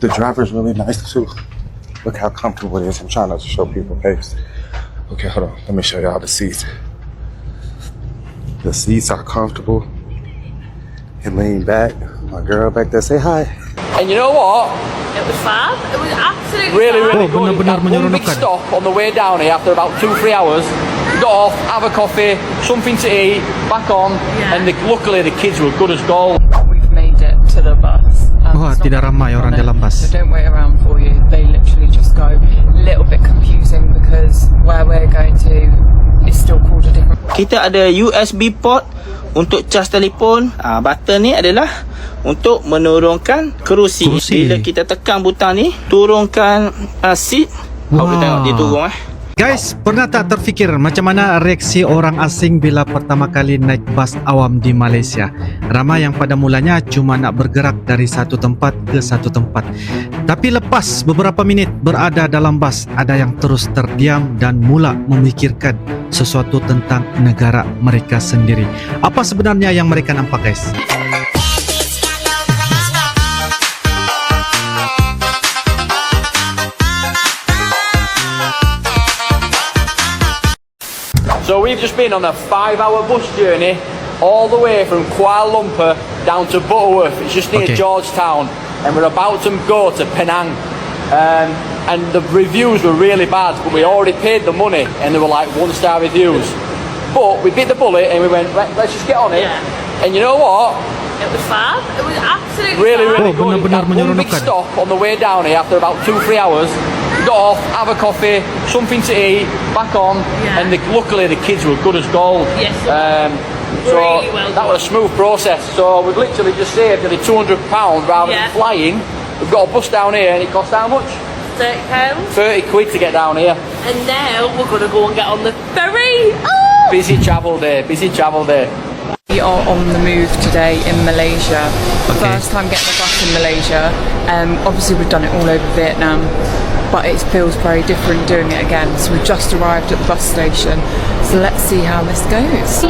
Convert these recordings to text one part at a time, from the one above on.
The driver's really nice too. Look how comfortable it is. I'm trying not to show people pace. Okay, hold on. Let me show y'all the seats. The seats are comfortable. And lean back. My girl back there, say hi. And you know what? It was fab. It was absolutely Really, fab. really good. benar-benar One big menyeronokkan. stop on the way down here after about 2-3 hours. Got off, have a coffee, something to eat, back on, Yeah. and luckily the kids were good as gold. We've made it to the bus. Wah, It's not tidak very ramai orang on it, dalam bus. So don't wait around for you. They literally just go. A little bit confusing because where we're going to is still called a different. Kita ada USB port untuk cas telefon. Button ni adalah untuk menurunkan kerusi. Kerusi. Bila kita tekan butang ni, turunkan seat. Awak tengok dia turun Guys, pernah tak terfikir macam mana reaksi orang asing bila pertama kali naik bas awam di Malaysia? Ramai yang pada mulanya cuma nak bergerak dari satu tempat ke satu tempat. Tapi lepas beberapa minit berada dalam bas, ada yang terus terdiam dan mula memikirkan sesuatu tentang negara mereka sendiri. Apa sebenarnya yang mereka nampak, guys? So we've just been on a 5-hour bus journey all the way from Kuala Lumpur down to Butterworth. It's just near Okay. Georgetown, and we're about to go to Penang. And the reviews were really bad, but we already paid the money, and they were like 1-star reviews. But we bit the bullet and we went, let's just get on it. Yeah. And you know what? It was fab. It was absolutely Really, fab. really Oh, good. benar-benar One big menyeronokkan. stop on the way down here after about 2-3 hours. Got off, have a coffee, something to eat, back on, Yeah. and luckily the kids were good as gold. Yes. So Really well that was a smooth process. So we've literally just saved nearly £200 rather Yeah. than flying. We've got a bus down here, and it cost how much? £30. 30 quid to get down here. And now we're gonna go and get on the ferry. Oh! Busy travel day, busy travel day. We are on the move today in Malaysia. Okay. First time getting a bus in Malaysia. Obviously we've done it all over Vietnam, but it feels very different doing it again. So we've just arrived at the bus station. So let's see how this goes.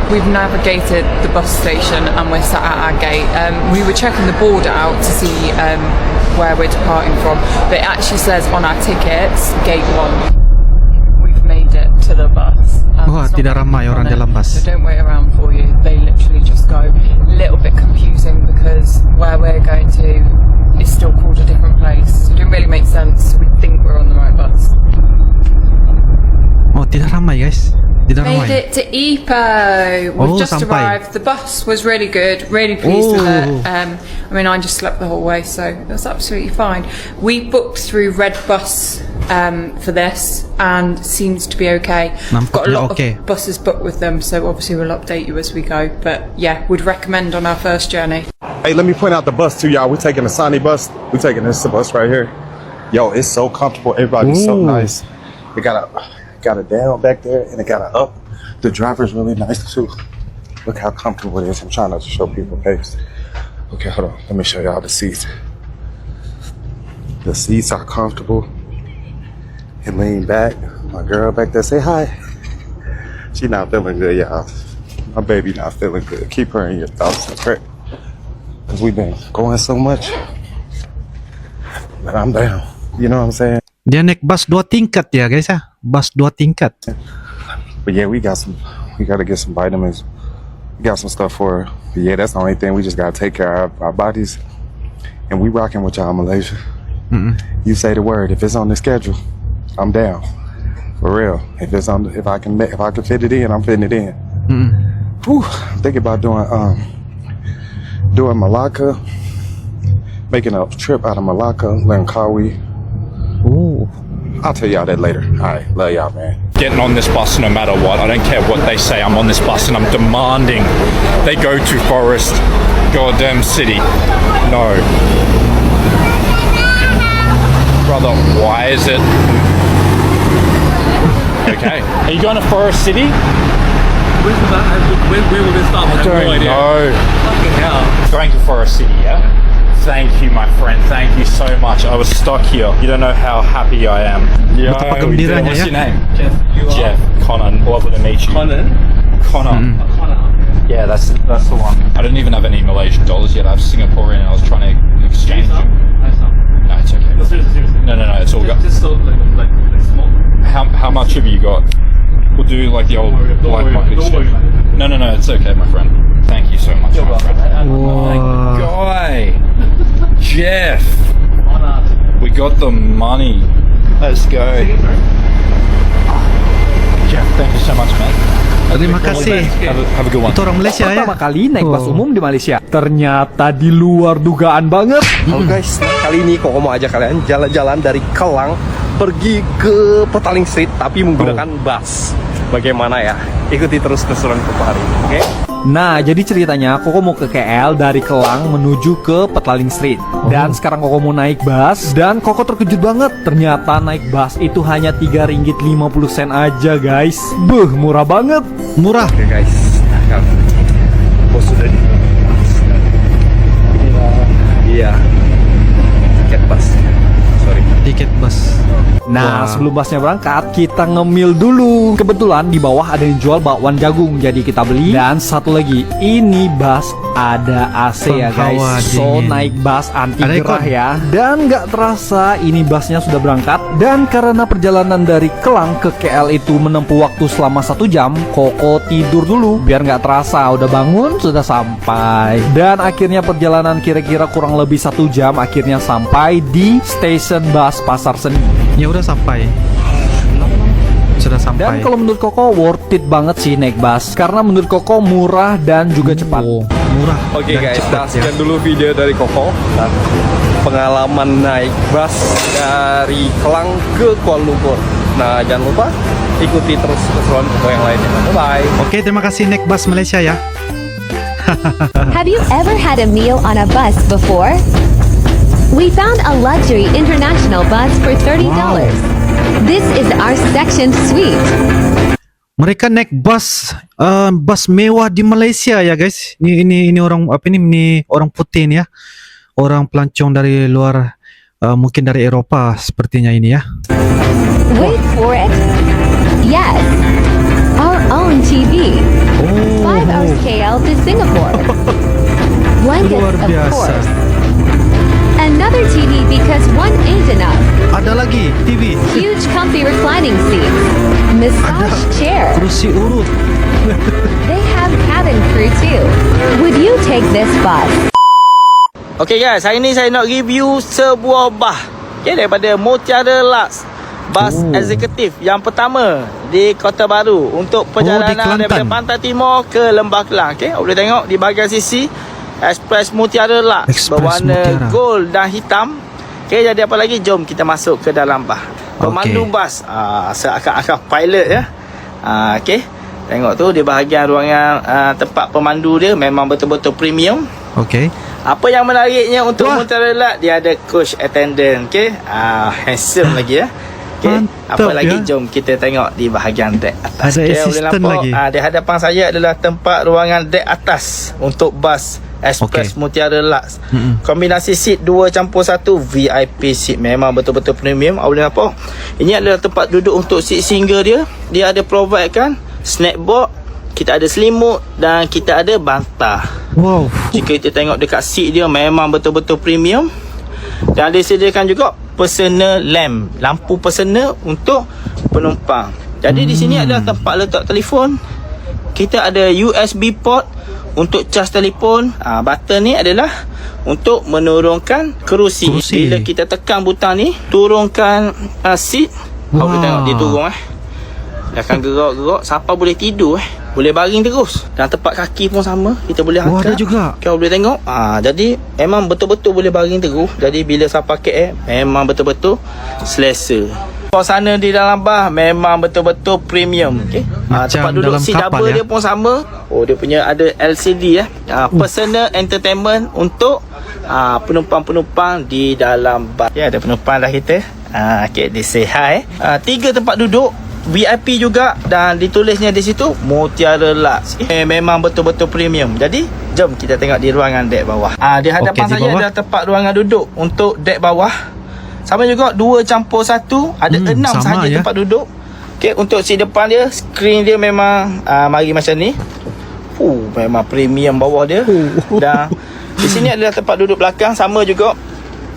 We've navigated the bus station and we're sat at our gate. We were checking the board out to see where we're departing from, but it actually says on our tickets, gate 1. We've made it to the bus. Wah, It's not tidak very ramai orang on it, dalam bus. So don't wait around for you. They literally just go. A little bit confusing because where we're going to is still called a different place. So it didn't really make sense. We think we're on the right bus. Oh, tidak ramai, guys. Tidak Made ramai. it to Ipoh. We've Oh, just sampai. arrived. The bus was really good. Really pleased with it. Oh. I mean, I just slept the whole way, so it was absolutely fine. We booked through Red Bus for this, and seems to be okay. Got a Nampaknya lot okay. of buses booked with them, so obviously we'll update you as we go. But yeah, would recommend on our first journey. Hey, let me point out the bus to y'all. We're taking the Sani bus. We're taking this bus right here. Yo, it's so comfortable. Everybody's so Ooh. nice. It got a down back there and it got a up. The driver's really nice too. Look how comfortable it is. I'm trying not to show people pace. Okay, hold on. Let me show y'all the seats. The seats are comfortable. And lean back. My girl back there, say hi. She not feeling good, y'all. My baby not feeling good. Keep her in your thoughts, okay? Because we've been going so much. But I'm down. You know what I'm saying? Dia naik bas 2 tingkat ya, guys ya. Bas 2 tingkat. But yeah, we gotta get some vitamins. We got some stuff for her. But yeah, that's the only thing. We just gotta take care of our bodies. And we rocking with y'all, Malaysia. You say the word. If it's on the schedule, I'm down. For real. If I can fit it in, I'm fitting it in. Whew, I'm thinking about doing Malacca, making a trip out of Malacca, Langkawi. Oh. I'll tell y'all that later. All right, love y'all, man. Getting on this bus no matter what. I don't care what they say. I'm on this bus and I'm demanding they go to Forest goddamn City. No. Brother, why is it? Okay. Are you going to Forest City? Where will this stop? I have no idea. No. Fucking hell. Going to Forest City, yeah? Thank you, my friend. Thank you so much. I was stuck here. You don't know how happy I am. Yo, Betapa gembiranya, what's ya? your name? Jeff, you are? Jeff. Connor. Lovely to meet you. Conan? Connor. Connor. Yeah, that's the one. I don't even have any Malaysian dollars yet. I have Singaporean and I was trying to exchange them. No, it's okay. No, seriously. No, it's all good. Just so like small. How much have you got? We'll do like the old black market exchange. No, it's okay, my friend. Thank you so much, my friend. Wah. Guy, Jeff, we got the money. Let's go. Jeff, thank you so much, man. Terima kasih. Have a good one. Itu orang Malaysia ya. Pertama kali naik bus Oh. umum di Malaysia. Ternyata di luar dugaan banget. Halo guys, kali ini Koko mau ajak kalian jalan-jalan dari Kelang pergi ke Petaling Street tapi menggunakan bus. Bagaimana ya? Ikuti terus keseruan Koko hari ini, oke? Nah, jadi ceritanya Koko mau ke KL dari Kelang menuju ke Petaling Street. Dan sekarang Koko mau naik bus dan Koko terkejut banget. Ternyata naik bus itu hanya RM3.50 aja, guys. Beuh, murah banget. Murah. Oke guys, nah, bos sudah di iya, tiket bus. Sorry. Tiket bus. Nah, Wah. sebelum busnya berangkat, kita ngemil dulu. Kebetulan di bawah ada yang jual bakwan jagung, jadi kita beli. Dan satu lagi, ini bus ada AC ya guys. Penghawa So dingin. naik bus anti Ada gerah ikon. ya. Dan nggak terasa ini busnya sudah berangkat. Dan karena perjalanan dari Kelang ke KL itu menempuh waktu selama 1 jam, Koko tidur dulu biar nggak terasa. Udah bangun, sudah sampai. Dan akhirnya perjalanan kira-kira kurang lebih 1 jam. Akhirnya sampai di stasiun bus Pasar Seni. Ya udah sampai. Sudah sampai. Dan kalau menurut Koko worth it banget sih naik bus, karena menurut Koko murah dan juga cepat. Oh, murah. Oke dan guys, cepat nah, ya. sekian dulu video dari Koko dan pengalaman naik bus dari Kelang ke Kuala Lumpur. Nah, jangan lupa ikuti terus keseruan Koko yang lainnya. Bye. Oke, terima kasih naik bus Malaysia ya. Have you ever had a meal on a bus before? We found a luxury international bus for $30. This is our section suite. Mereka naik bus bus mewah di Malaysia ya guys. Ini orang apa ini orang putih nih ya. Orang pelancong dari luar mungkin dari Eropa sepertinya ini ya. Wait for it. Yes. Our own TV. 5 hours KL to Singapore. Blankets, Luar of biasa. course. Another TV because one ain't enough. Ada lagi TV. Huge comfy reclining seats. Massage chair. Kursi urut. They have cabin crew too. Would you take this bus? Okay guys, hari ni saya nak review sebuah bus. Okay, daripada Mutiara Lux. Bus eksekutif yang pertama di Kota Baru untuk perjalanan Kelantan. daripada Pantai Timur ke Lembah Kelang. Okay, boleh tengok di bahagian sisi Express Mutiara Lux Express berwarna Mutiara. gold dan hitam. Okay, jadi apa lagi? Jom kita masuk ke dalam bus. Pemandu bus seakan-akan pilot ya. Okay, tengok tu di bahagian ruangan tempat pemandu dia memang betul-betul premium. Okey. Apa yang menariknya untuk Wah. Mutiara Lux, dia ada coach attendant. Okay, handsome lagi ya. Okay, Mantap apa lagi? ya. Jom kita tengok di bahagian dek atas. Ada Okay, boleh assistant nampak, lagi. Di hadapan saya adalah tempat ruangan dek atas untuk bus Express Mutiara Lux. Kombinasi seat 2+1 VIP seat, memang betul-betul premium. Boleh nampak, ini adalah tempat duduk untuk seat single dia. Dia ada provide kan snack box, kita ada selimut dan kita ada bantal. Wow. Jika kita tengok dekat seat dia, memang betul-betul premium. Dan disediakan juga personal lamp, lampu personal untuk penumpang. Jadi di sini ada tempat letak telefon. Kita ada USB port untuk cas telefon. Button ni adalah untuk menurunkan kerusi. Bila kita tekan butang ni, turunkan seat. Boleh tengok dia turun dia akan gerak-gerak, siapa boleh tidur boleh baring terus. Dan tempat kaki pun sama, kita boleh angkat. Ada juga. Kau boleh tengok. Jadi memang betul-betul boleh baring terus. Jadi bila siapa pakai memang betul-betul selesa. Suasana di dalam bus memang betul-betul premium. Okey. Tempat duduk dalam seat kapal double ya. dia pun sama. Dia punya ada LCD ya. Personal entertainment untuk penumpang-penumpang di dalam bus. Ya, ada penumpang dah kita. Okey, dia say hi. 3 tempat duduk VIP juga dan ditulisnya di situ Mutiara Lux. Memang betul-betul premium. Jadi jom kita tengok di ruangan dek bawah. Di hadapan Okey, di saya bawah. ada tempat ruangan duduk untuk dek bawah. Sama juga 2+1, ada 6 sama sahaja ya. tempat duduk. Okey, untuk seat depan dia, skrin dia memang mari macam ni. Memang premium bawah dia. Dan di sini adalah tempat duduk belakang, sama juga.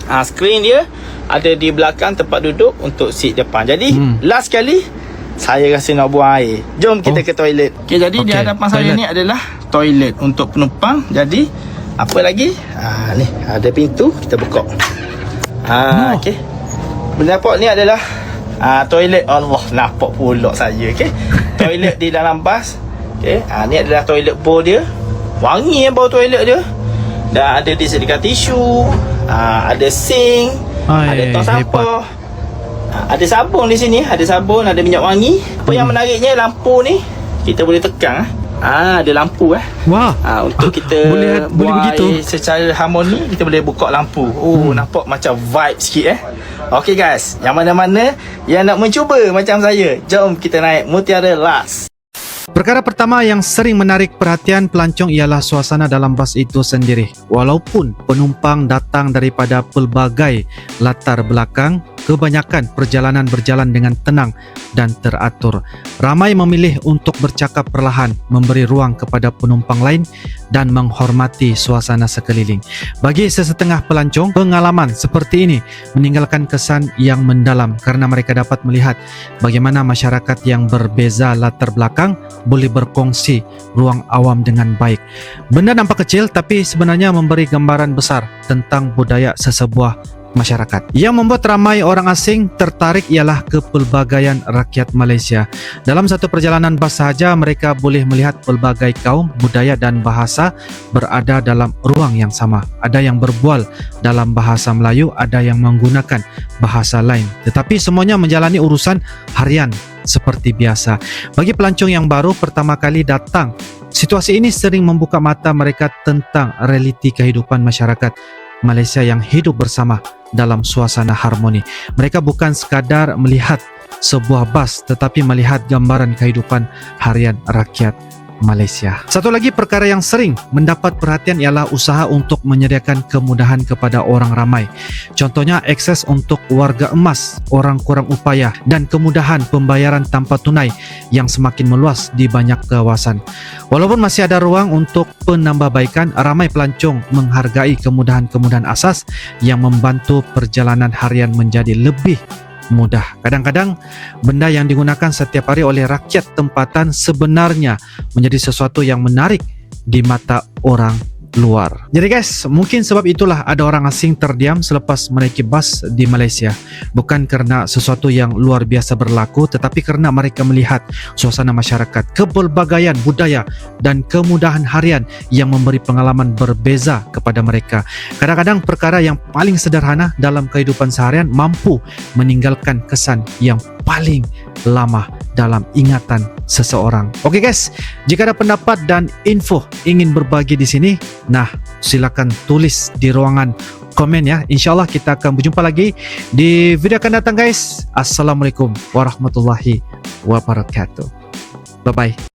Skrin dia ada di belakang tempat duduk untuk seat depan. Jadi last kali saya rasa nak buang air. Jom kita ke toilet. Okey, jadi di hadapan saya ni adalah toilet untuk penumpang. Jadi apa lagi? Ni ada pintu, kita buka. Okey. Nampak ni adalah toilet. Allah, nampak pula saya. Okey. Toilet di dalam bas. Okey. Ni adalah toilet bowl dia. Wangi bau toilet dia. Dan ada disediakan tisu, ada sink, ada tong sampah. Ada sabun di sini, ada sabun, ada minyak wangi. Apa yang menariknya, lampu ni kita boleh tekan. Ada lampu Wah. untuk kita boleh buang begitu air secara harmoni, kita boleh buka lampu. Nampak macam vibe sikit Okey guys, yang mana-mana yang nak mencuba macam saya, jom kita naik Mutiara Lux. Perkara pertama yang sering menarik perhatian pelancong ialah suasana dalam bas itu sendiri. Walaupun penumpang datang daripada pelbagai latar belakang, kebanyakan perjalanan berjalan dengan tenang dan teratur. Ramai memilih untuk bercakap perlahan, memberi ruang kepada penumpang lain dan menghormati suasana sekeliling. Bagi sesetengah pelancong, pengalaman seperti ini meninggalkan kesan yang mendalam kerana mereka dapat melihat bagaimana masyarakat yang berbeza latar belakang boleh berkongsi ruang awam dengan baik. Benda nampak kecil tapi sebenarnya memberi gambaran besar tentang budaya sesebuah masyarakat. Yang membuat ramai orang asing tertarik ialah kepelbagaian rakyat Malaysia. Dalam satu perjalanan bas sahaja, mereka boleh melihat pelbagai kaum, budaya dan bahasa berada dalam ruang yang sama. Ada yang berbual dalam bahasa Melayu, ada yang menggunakan bahasa lain. Tetapi semuanya menjalani urusan harian seperti biasa. Bagi pelancong yang baru pertama kali datang, situasi ini sering membuka mata mereka tentang realiti kehidupan masyarakat Malaysia yang hidup bersama dalam suasana harmoni. Mereka bukan sekadar melihat sebuah bas tetapi melihat gambaran kehidupan harian rakyat Malaysia. Satu lagi perkara yang sering mendapat perhatian ialah usaha untuk menyediakan kemudahan kepada orang ramai. Contohnya akses untuk warga emas, orang kurang upaya dan kemudahan pembayaran tanpa tunai yang semakin meluas di banyak kawasan. Walaupun masih ada ruang untuk penambahbaikan, ramai pelancong menghargai kemudahan-kemudahan asas yang membantu perjalanan harian menjadi lebih mudah. Kadang-kadang benda yang digunakan setiap hari oleh rakyat tempatan sebenarnya menjadi sesuatu yang menarik di mata orang luar. Jadi guys, mungkin sebab itulah ada orang asing terdiam selepas menaiki bas di Malaysia. Bukan kerana sesuatu yang luar biasa berlaku, tetapi kerana mereka melihat suasana masyarakat, kepelbagaian budaya dan kemudahan harian yang memberi pengalaman berbeza kepada mereka. Kadang-kadang perkara yang paling sederhana dalam kehidupan seharian mampu meninggalkan kesan yang paling lama dalam ingatan seseorang. Okey guys, jika ada pendapat dan info ingin berbagi di sini, nah silakan tulis di ruangan komen ya. InsyaAllah kita akan berjumpa lagi di video akan datang guys. Assalamualaikum warahmatullahi wabarakatuh. Bye bye.